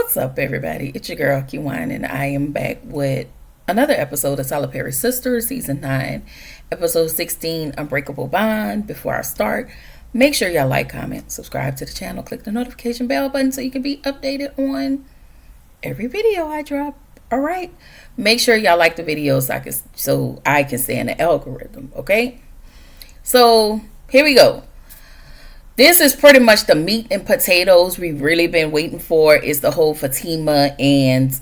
What's up, everybody? It's your girl, Q1, and I am back with another episode of Tyler Perry Sisters, Season 9, Episode 16, Unbreakable Bond. Before I start, make sure y'all like, comment, subscribe to the channel, click the notification bell button so you can be updated on every video I drop. All right? Make sure y'all like the videos so I can stay in the algorithm, okay? So, here we go. This is pretty much the meat and potatoes we've really been waiting for, is the whole Fatima and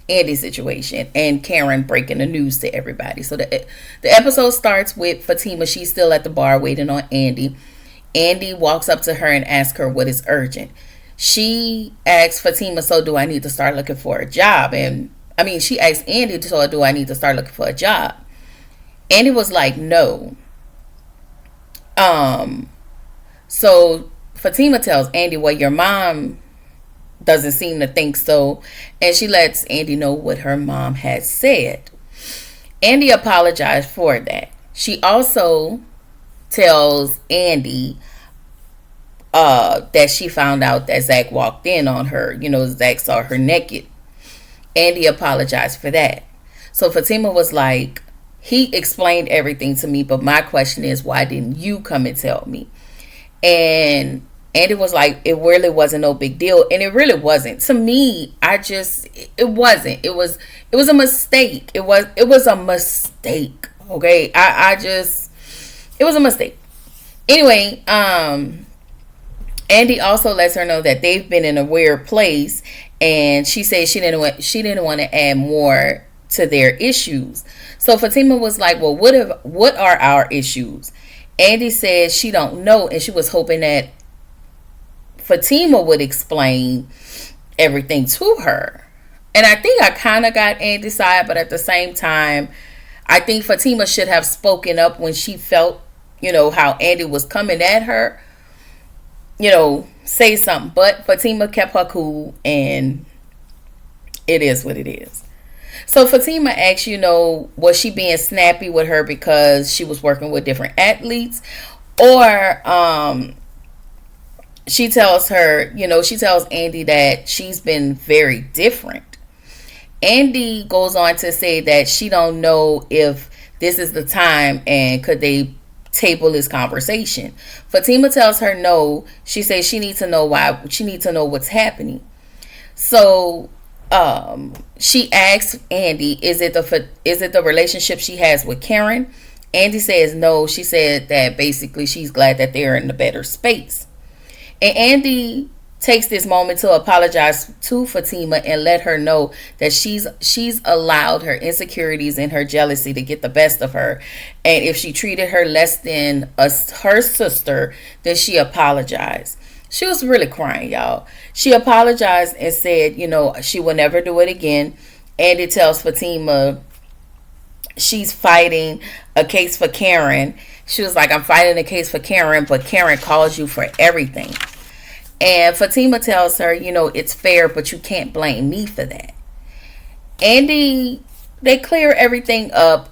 Andy situation and Karen breaking the news to everybody. So the episode starts with Fatima. She's still at the bar waiting on Andy. Andy walks up to her and asks her what is urgent. She asks Fatima, so do I need to start looking for a job? She asked Andy, so do I need to start looking for a job? Andy was like, no. So Fatima tells Andy, well, your mom doesn't seem to think so. And she lets Andy know what her mom has said. Andy apologized for that. She also tells Andy that she found out that Zach walked in on her. Zach saw her naked. Andy apologized for that. So Fatima was like, he explained everything to me, but my question is, why didn't you come and tell me? And Andy was like, it really wasn't no big deal. And it really wasn't. To me, it wasn't. It was a mistake. It was a mistake. Okay. It was a mistake. Anyway, Andy also lets her know that they've been in a weird place, and she said she didn't want to add more to their issues. So Fatima was like, well, what are our issues? Andy said she don't know, and she was hoping that Fatima would explain everything to her. And I think I kind of got Andy's side, but at the same time, I think Fatima should have spoken up when she felt, how Andy was coming at her. Say something. But Fatima kept her cool, and it is what it is. So Fatima asks, was she being snappy with her because she was working with different athletes? Or she tells Andy that she's been very different. Andy goes on to say that she don't know if this is the time and could they table this conversation. Fatima tells her no. She says she needs to know why. She needs to know what's happening. So she asks Andy, is it the relationship she has with Karen? Andy says no. She said that basically she's glad that they're in a better space. And Andy takes this moment to apologize to Fatima and let her know that she's allowed her insecurities and her jealousy to get the best of her. And if she treated her less than her sister, then she apologized. She was really crying, y'all. She apologized and said, she will never do it again. Andy tells Fatima she's fighting a case for Karen. She was like, I'm fighting a case for Karen, but Karen calls you for everything. And Fatima tells her, it's fair, but you can't blame me for that. Andy, they clear everything up.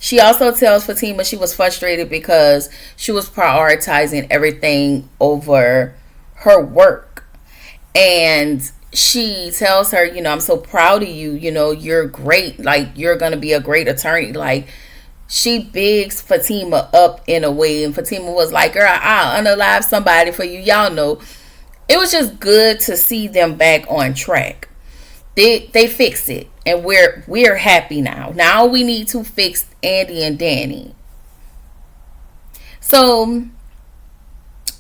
She also tells Fatima she was frustrated because she was prioritizing everything over her work. And she tells her, I'm so proud of you. You're great. Like, you're going to be a great attorney. Like, she bigs Fatima up in a way. And Fatima was like, girl, I'll unalive somebody for you. Y'all know. It was just good to see them back on track. They fixed it. And we're happy now. Now we need to fix Andy and Danny. So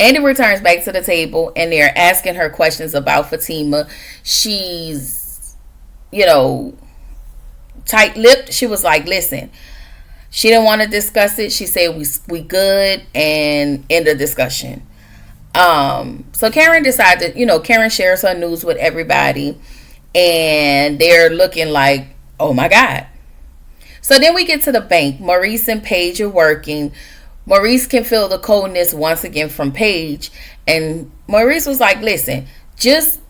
Andy returns back to the table and they're asking her questions about Fatima. She's, tight-lipped. She was like, listen, she didn't want to discuss it. She said we good and end the discussion. So Karen decided, Karen shares her news with everybody. And they're looking like, oh my God. So then we get to the bank. Maurice and Paige are working. Maurice can feel the coldness once again from Paige. And Maurice was like, listen, just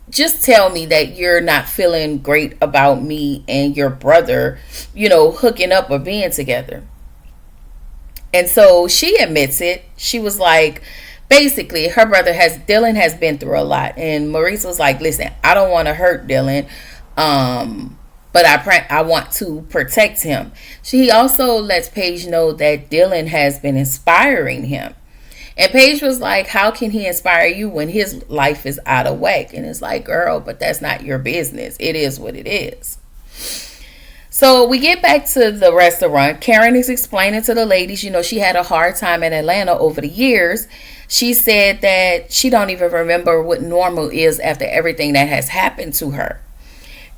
tell me that you're not feeling great about me and your brother, hooking up or being together. And so she admits it. She was like, basically Dylan has been through a lot, and Maurice was like, listen, I don't want to hurt Dylan, but I want to protect him. She also lets Paige know that Dylan has been inspiring him. And Paige was like, how can he inspire you when his life is out of whack? And it's like, girl, but that's not your business. It is what it is. So we get back to the restaurant. Karen is explaining to the ladies, she had a hard time in Atlanta over the years. She said that she don't even remember what normal is after everything that has happened to her.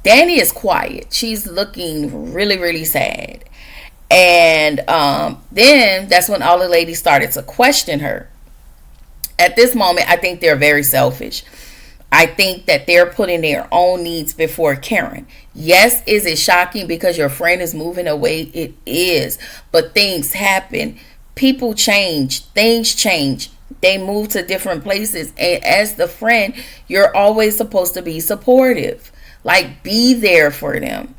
Danny is quiet. She's looking really, really sad. And then that's when all the ladies started to question her. At this moment, I think they're very selfish. I think that they're putting their own needs before Karen. Yes, is it shocking because your friend is moving away? It is. But things happen. People change. Things change. They move to different places. And as the friend, you're always supposed to be supportive. Like, be there for them.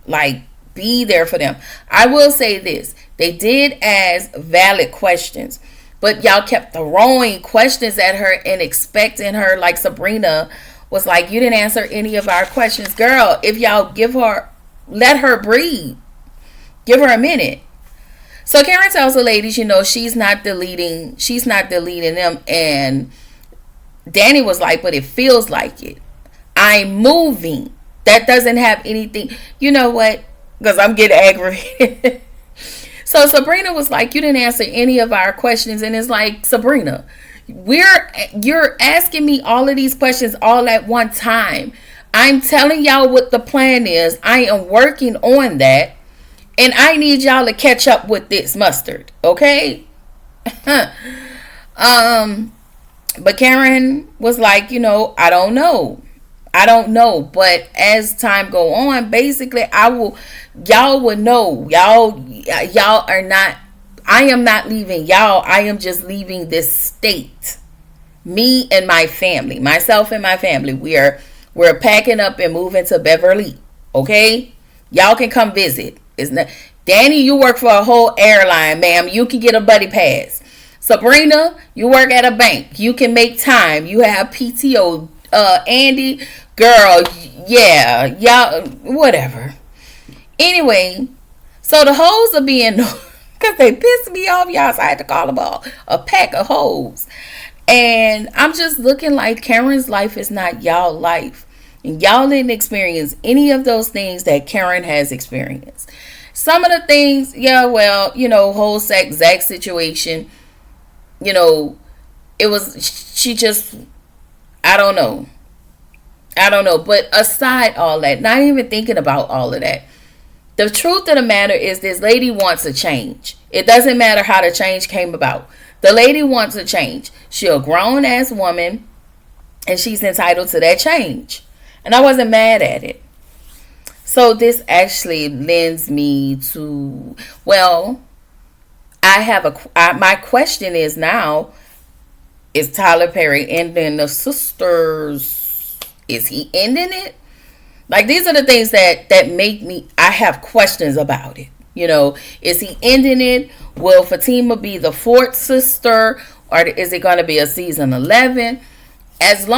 Be there for them. I will say this. They did ask valid questions. But y'all kept throwing questions at her and expecting her, like Sabrina was like, you didn't answer any of our questions. Girl, if y'all let her breathe. Give her a minute. So Karen tells the ladies, she's not deleting them. And Danny was like, but it feels like it. I'm moving. That doesn't have anything. You know what? Because I'm getting aggravated. So Sabrina was like, you didn't answer any of our questions. And it's like, Sabrina, you're asking me all of these questions all at one time. I'm telling y'all what the plan is. I am working on that. And I need y'all to catch up with this mustard. Okay? But Karen was like, I don't know. But as time go on, basically y'all would know. Y'all are not, I am not leaving y'all. I am just leaving this state. Me and my family, myself and my family, we're packing up and moving to Beverly. Okay? Y'all can come visit. Danny, you work for a whole airline, ma'am. You can get a buddy pass. Sabrina, you work at a bank. You can make time. You have PTO. Andy, girl, yeah, y'all, whatever. Anyway, so the hoes are being, because they pissed me off, y'all, so I had to call them all a pack of hoes. And I'm just looking like Karen's life is not y'all life. And y'all didn't experience any of those things that Karen has experienced. Some of the things, whole Zach situation, it was, she just, I don't know. But aside all that, not even thinking about all of that, the truth of the matter is this lady wants a change. It doesn't matter how the change came about. The lady wants a change. She's a grown-ass woman, and she's entitled to that change. And I wasn't mad at it. So this actually lends me to, my question is now, is Tyler Perry ending the Sisters? Is he ending it? Like, these are the things that make me, I have questions about it. Is he ending it? Will Fatima be the fourth sister? Or is it going to be a season 11? This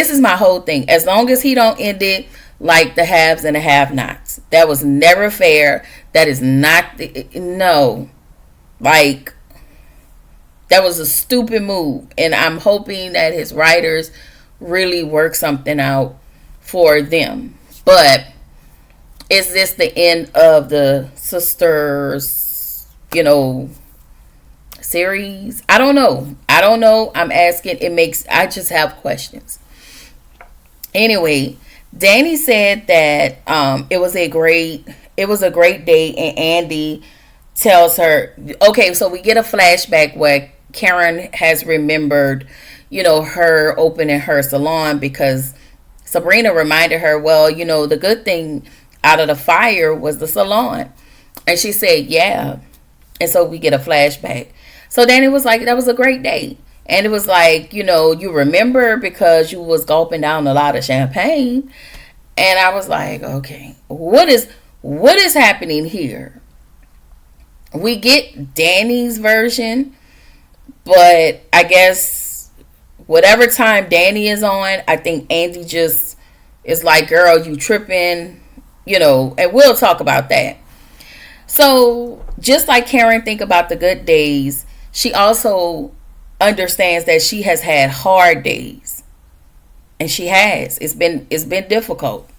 is my whole thing. As long as he don't end it like the haves and the have-nots. That was never fair. That is not, no. Like, that was a stupid move. And I'm hoping that his writers really work something out for them. But is this the end of the Sisters, series? I don't know. I'm asking. I just have questions. Anyway, Danny said that it was a great day, and Andy tells her, okay, so we get a flashback where Karen has remembered, her opening her salon because Sabrina reminded her, the good thing out of the fire was the salon. And she said, yeah. And so we get a flashback. So Danny was like, that was a great day. And it was like, you remember because you was gulping down a lot of champagne. And I was like, okay, what is happening here? We get Danny's version. But I guess whatever time Danny is on, I think Andy just is like, girl, you tripping, and we'll talk about that. So just like Karen think about the good days, she also understands that she has had hard days. And she has. It's been difficult.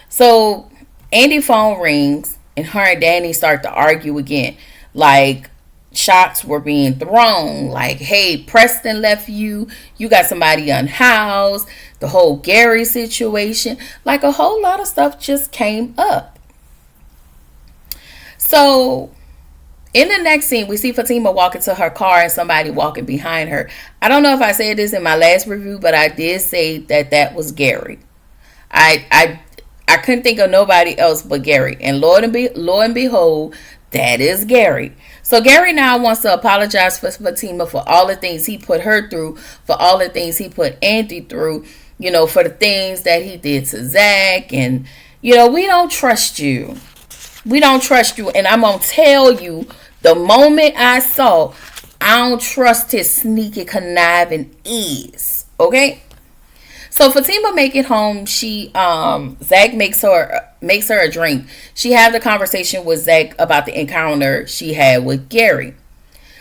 So Andy phone rings and her and Danny start to argue again. Like shots were being thrown. Like, hey, Preston left you. You got somebody unhoused. The whole Gary situation. Like a whole lot of stuff just came up. So in the next scene, we see Fatima walking to her car and somebody walking behind her. I don't know if I said this in my last review, but I did say that was Gary. I couldn't think of nobody else but Gary. And lo and behold, that is Gary. So Gary now wants to apologize for Fatima for all the things he put her through, for all the things he put Andy through, for the things that he did to Zach. And, we don't trust you. We don't trust you. And I'm going to tell you, the moment I saw, I don't trust his sneaky conniving ears. Okay? So Fatima make it home. Zach makes her a drink. She had the conversation with Zach about the encounter she had with Gary.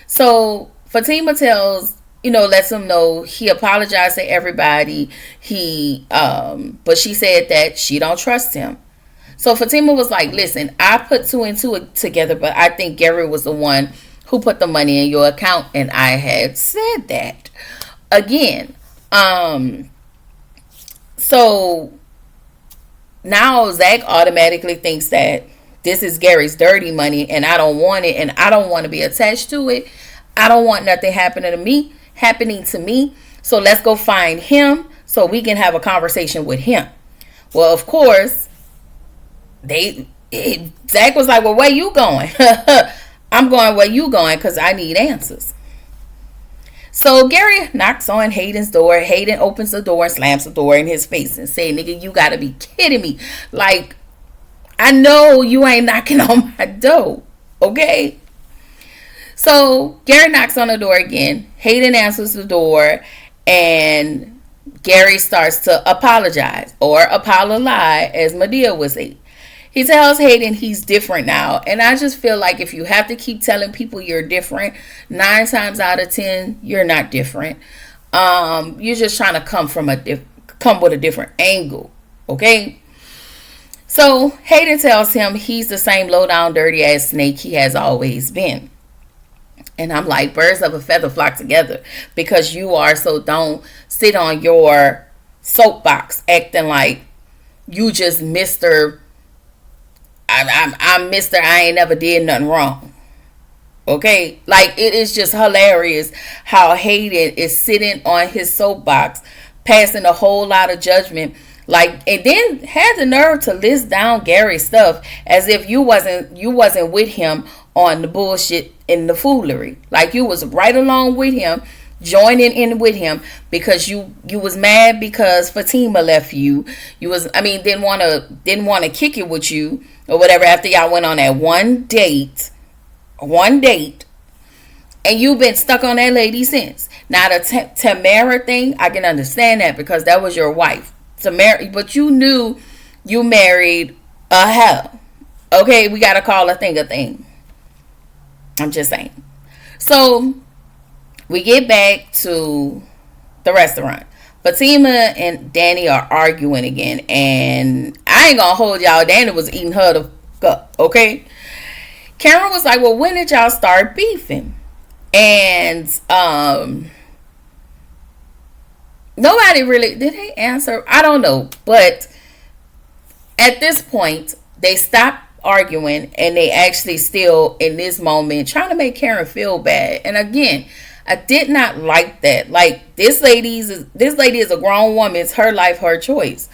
So Fatima lets him know he apologized to everybody. But she said that she don't trust him. So Fatima was like, listen, I put two and two together, but I think Gary was the one who put the money in your account, and I had said that. Again, so now Zach automatically thinks that this is Gary's dirty money and I don't want it and I don't want to be attached to it. I don't want nothing happening to me. So let's go find him so we can have a conversation with him. Well, of course, Zach was like, well, where you going? I'm going where you going because I need answers. So Gary knocks on Hayden's door. Hayden opens the door and slams the door in his face and say, nigga, you gotta be kidding me. Like, I know you ain't knocking on my door. Okay? So Gary knocks on the door again. Hayden answers the door and Gary starts to apologize, or apologize, as Madea would say. He tells Hayden he's different now. And I just feel like if you have to keep telling people you're different, 9 times out of 10, you're not different. You're just trying to come with a different angle. Okay? So Hayden tells him he's the same low down dirty ass snake he has always been. And I'm like, birds of a feather flock together, because you are. So don't sit on your soapbox acting like you just Mr. I'm Mr. I ain't never did nothing wrong. Okay? Like, it is just hilarious how Hayden is sitting on his soapbox, passing a whole lot of judgment. Like, and then had the nerve to list down Gary's stuff as if you wasn't with him on the bullshit and the foolery. Like, you was right along with him, joining in with him, because you was mad because Fatima left you. Didn't want to kick it with you or whatever after y'all went on that one date, and you've been stuck on that lady since. Now the Tamara thing, I can understand that because that was your wife, Tamara, but you knew you married a hell. Okay, we gotta call a thing a thing. I'm just saying. So we get back to the restaurant. Fatima and Danny are arguing again. And I ain't gonna hold y'all. Danny was eating her the cup. Okay? Karen was like, well, when did y'all start beefing? And nobody really, did they answer? I don't know. But at this point, they stopped arguing. And they actually still, in this moment, trying to make Karen feel bad. And again, I did not like that. Like, this lady is a grown woman. It's her life, her choice.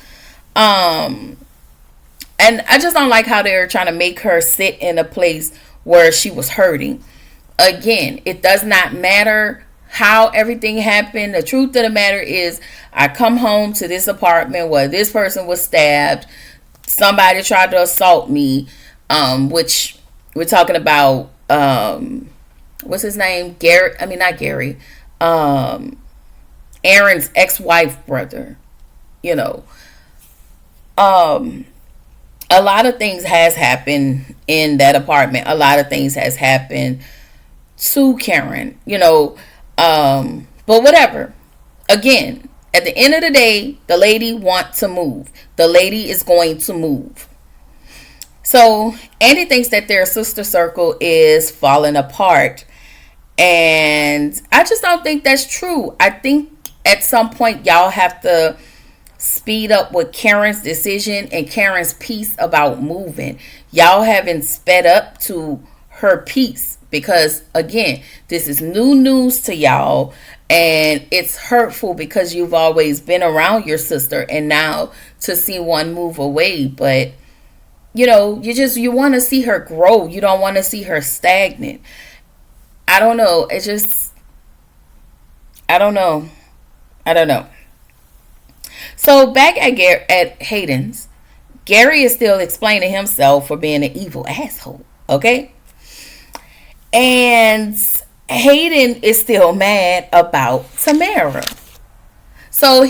And I just don't like how they're trying to make her sit in a place where she was hurting. Again, it does not matter how everything happened. The truth of the matter is, I come home to this apartment where this person was stabbed. Somebody tried to assault me, which we're talking about what's his name? Gary. I mean, not Gary. Aaron's ex-wife brother. You know, um, a lot of things has happened in that apartment. A lot of things has happened to Karen. But whatever. Again, at the end of the day, the lady wants to move. The lady is going to move. So Andy thinks that their sister circle is falling apart. And I just don't think that's true. I think at some point y'all have to speed up with Karen's decision and Karen's piece about moving. Y'all haven't sped up to her piece because, again, this is new news to y'all. And it's hurtful because you've always been around your sister, and now to see one move away. But you want to see her grow. You don't want to see her stagnant. I don't know. It's just, I don't know. So back at Hayden's, Gary is still explaining himself for being an evil asshole. Okay, and Hayden is still mad about Tamara. So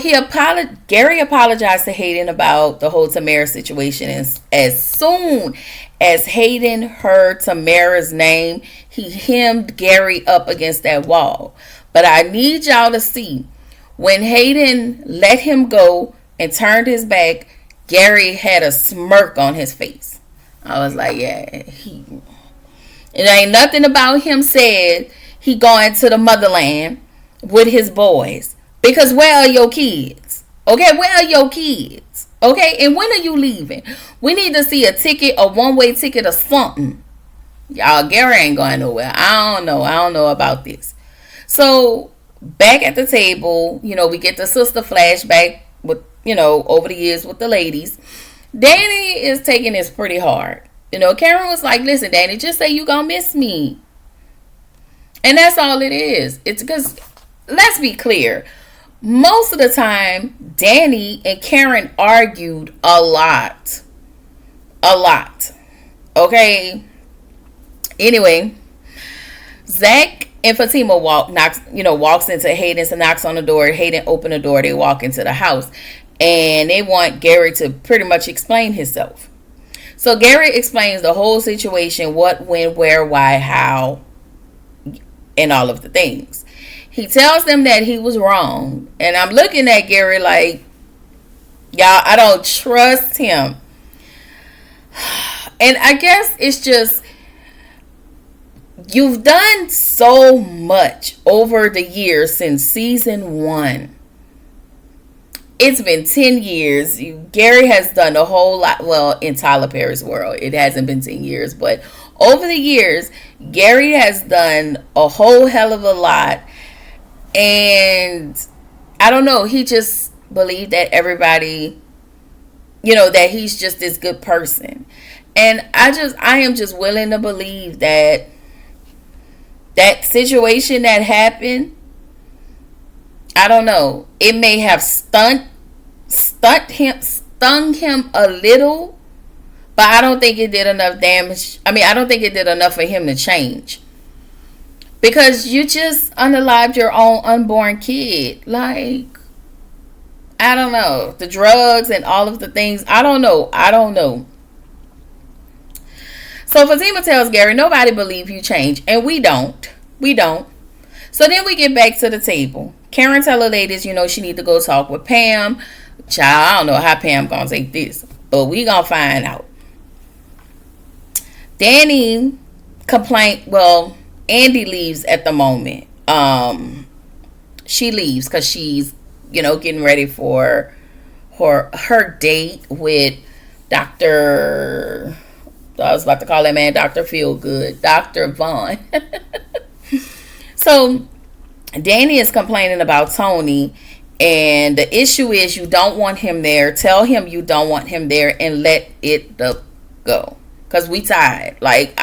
Gary apologized to Hayden about the whole Tamara situation. As soon as Hayden heard Tamara's name, he hemmed Gary up against that wall. But I need y'all to see, when Hayden let him go and turned his back, Gary had a smirk on his face. I was like, yeah, it ain't nothing about him said he going to the motherland with his boys. Because where are your kids? Okay, where are your kids? Okay, and when are you leaving? We need to see a ticket, a one-way ticket or something. Y'all, Gary ain't going nowhere. I don't know about this. So, back at the table, we get the sister flashback with, over the years with the ladies. Danny is taking this pretty hard. Karen was like, listen, Danny, just say you gonna miss me. And that's all it is. It's because, let's be clear, most of the time, Danny and Karen argued a lot. Okay? Anyway, Zach and Fatima walks into Hayden's and knocks on the door. Hayden opened the door. They walk into the house. And they want Gary to pretty much explain himself. So Gary explains the whole situation, what, when, where, why, how, and all of the things. He tells them that he was wrong. And I'm looking at Gary like, y'all, I don't trust him. And I guess it's just, you've done so much over the years since season 1. It's been 10 years. Gary has done a whole lot. Well, in Tyler Perry's world, it hasn't been 10 years. But over the years, Gary has done a whole hell of a lot. And I don't know. He just believed that everybody, that he's just this good person. And I am just willing to believe that situation that happened, I don't know, it may have stung him a little, but I don't think it did enough damage. I mean, I don't think it did enough for him to change. Because you just unalived your own unborn kid. Like, I don't know. The drugs and all of the things. I don't know. So Fatima tells Gary, nobody believes you change. And we don't. So then we get back to the table. Karen tell her ladies, she need to go talk with Pam. Child, I don't know how Pam gonna take this, but we gonna find out. Danny complained. Well, Andy leaves at the moment. She leaves because she's, getting ready for her date with Dr. I was about to call that man Dr. Feelgood, Dr. Vaughn. So Danny is complaining about Tony, and the issue is you don't want him there. Tell him you don't want him there and let it go. Because we tired. Like,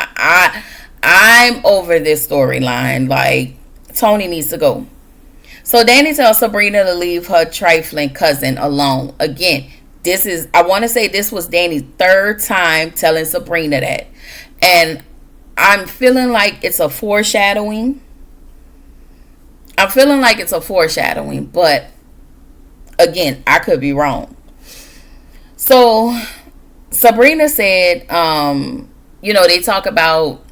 I'm over this storyline. Like, Tony needs to go. So Danny tells Sabrina to leave her trifling cousin alone. Again, I want to say this was Danny's third time telling Sabrina that. And I'm feeling like it's a foreshadowing. I'm feeling like it's a foreshadowing, but again, I could be wrong. So Sabrina said, they talk about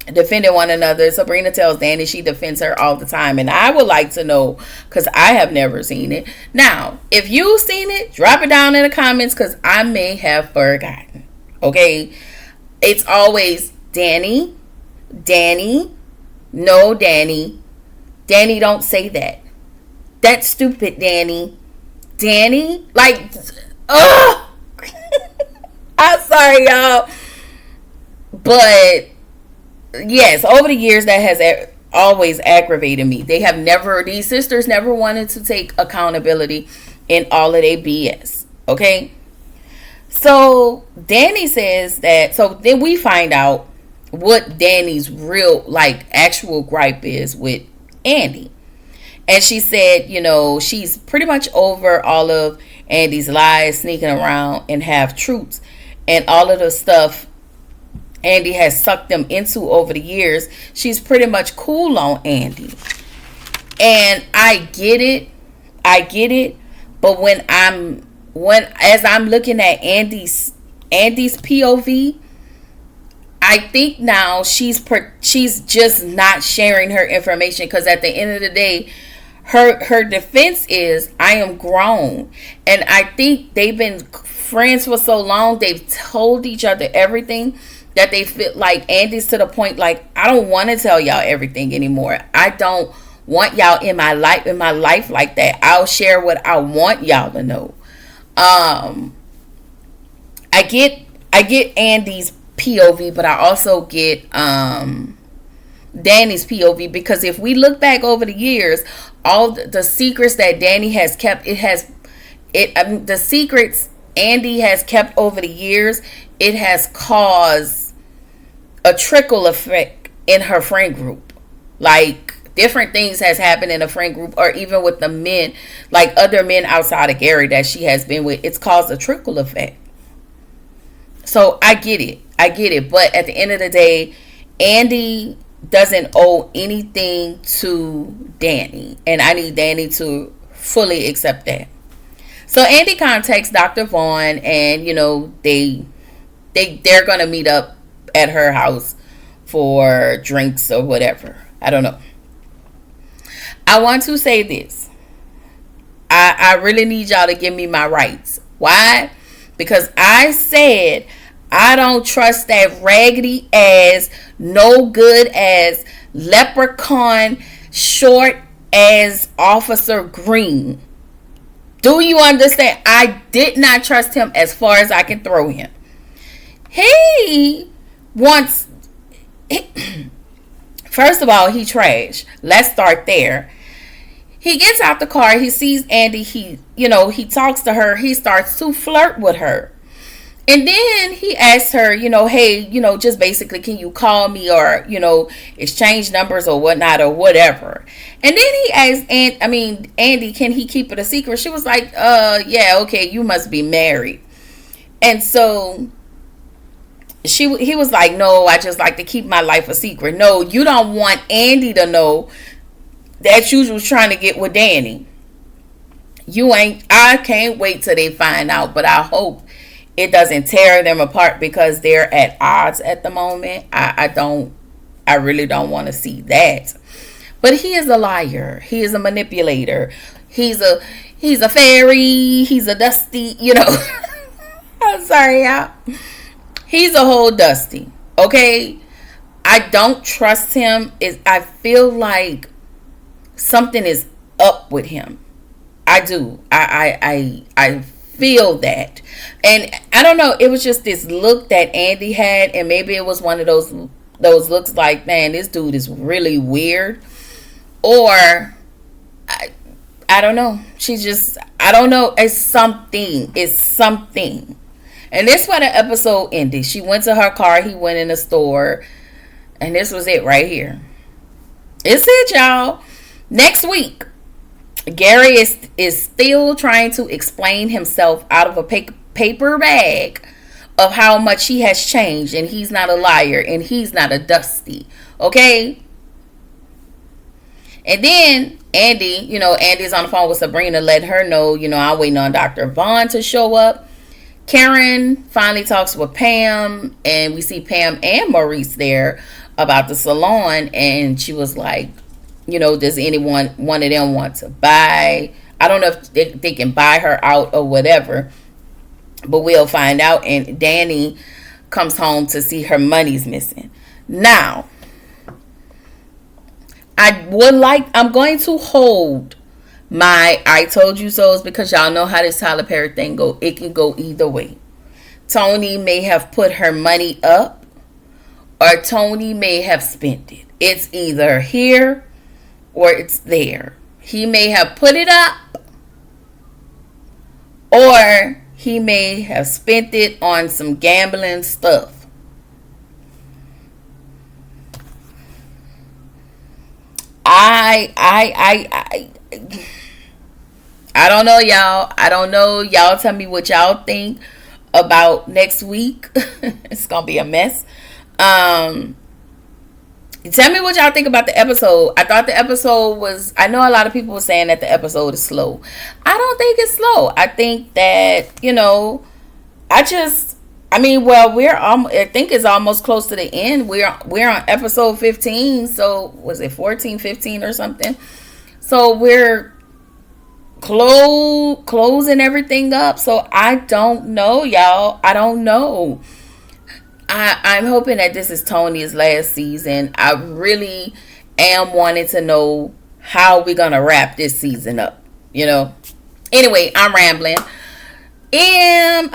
defending one another. Sabrina tells Danny she defends her all the time, and I would like to know, because I have never seen it. Now, if you've seen it, drop it down in the comments, because I may have forgotten. Okay, it's always Danny, no Danny, don't say that. That's stupid, Danny, like, ugh. I'm sorry, y'all, but yes, over the years that has always aggravated me. These sisters never wanted to take accountability in all of their BS. Okay, so Danny says that. So then we find out what Danny's real, like, actual gripe is with Andy. And she said, she's pretty much over all of Andy's lies, sneaking around and half truths, and all of the stuff Andy has sucked them into over the years. She's pretty much cool on Andy. And I get it. But as I'm looking at Andy's POV, I think now she's just not sharing her information, because at the end of the day, her defense is, I am grown. And I think they've been friends for so long, they've told each other everything, that they feel like Andy's to the point, like, I don't want to tell y'all everything anymore. I don't want y'all in my life like that. I'll share what I want y'all to know. I get Andy's POV, but I also get Danny's POV, because if we look back over the years, all the secrets that Danny has kept, the secrets Andy has kept over the years, it has caused a trickle effect in her friend group. Like, different things has happened in a friend group, or even with the men, like other men outside of Gary that she has been with. It's caused a trickle effect. So I get it. But at the end of the day, Andy doesn't owe anything to Danny, and I need Danny to fully accept that. So Andy contacts Dr. Vaughn, and they're gonna meet up at her house for drinks or whatever. I don't know. I want to say this. I really need y'all to give me my rights. Why? Because I said I don't trust that raggedy ass, no good ass, leprechaun, short as Officer Green. Do you understand? I did not trust him as far as I can throw him. He wants... First of all, he trash. Let's start there. He gets out the car. He sees Andy. He talks to her. He starts to flirt with her. And then he asks her, hey, just basically, can you call me, or, exchange numbers or whatnot or whatever. And then he asked Andy, can he keep it a secret? She was like, yeah, okay, you must be married. And so he was like, no, I just like to keep my life a secret. No, you don't want Andy to know that you was trying to get with Danny. I can't wait till they find out, but I hope it doesn't tear them apart, because they're at odds at the moment. I really don't want to see that. But he is a liar. He is a manipulator. He's a fairy. He's a dusty, I'm sorry, y'all. He's a whole dusty. Okay? I don't trust him. I feel like something is up with him. I do. I feel that. And I don't know, it was just this look that Andy had, and maybe it was one of those looks like, man, this dude is really weird. Or I don't know. I don't know. It's something. And this where the episode ended. She went to her car. He went in the store. And this was it right here. It's it, y'all. Next week, Gary is still trying to explain himself out of a paper bag of how much he has changed, and he's not a liar, and he's not a Dusty. Okay? And then Andy's on the phone with Sabrina, letting her know, I'm waiting on Dr. Vaughn to show up. Karen finally talks with Pam, and we see Pam and Maurice there about the salon, and she was like, does one of them want to buy? I don't know if they can buy her out or whatever, but we'll find out. And Danny comes home to see her money's missing. Now, I'm going to hold my I told you so's, because y'all know how this Tyler Perry thing go. It can go either way. Tony may have put her money up, or Tony may have spent it. It's either here or it's there. He may have put it up, or he may have spent it on some gambling stuff. I don't know, y'all. I don't know. Y'all tell me what y'all think about next week. It's gonna be a mess. Tell me what y'all think about the episode. I thought the episode was, I know a lot of people were saying that the episode is slow. I don't think it's slow. I think that, I think it's almost close to the end. We're on episode 15. So was it 14, 15 or something? So we're closing everything up. So I don't know, y'all. I don't know. I'm hoping that this is Tony's last season. I really am wanting to know how we're going to wrap this season up, Anyway, I'm rambling. And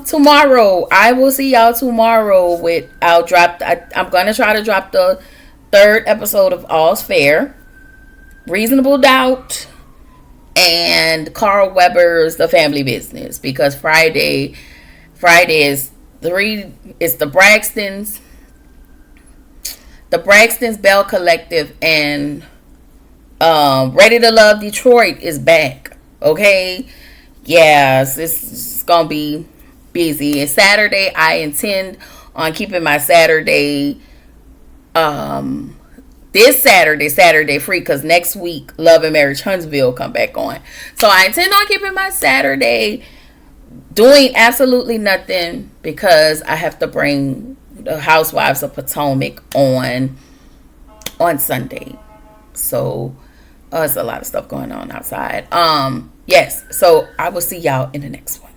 tomorrow, I will see y'all tomorrow I'm going to try to drop the 3rd episode of All's Fair, Reasonable Doubt, and Carl Weber's The Family Business, because Friday is it's the Braxtons, Bell Collective, and Ready to Love Detroit is back. Okay, yes, it's gonna be busy. And Saturday, I intend on keeping my Saturday this Saturday free, because next week Love and Marriage Huntsville come back on. So I intend on keeping my Saturday doing absolutely nothing, because I have to bring the Housewives of Potomac on Sunday. So it's a lot of stuff going on outside. Yes, so I will see y'all in the next one.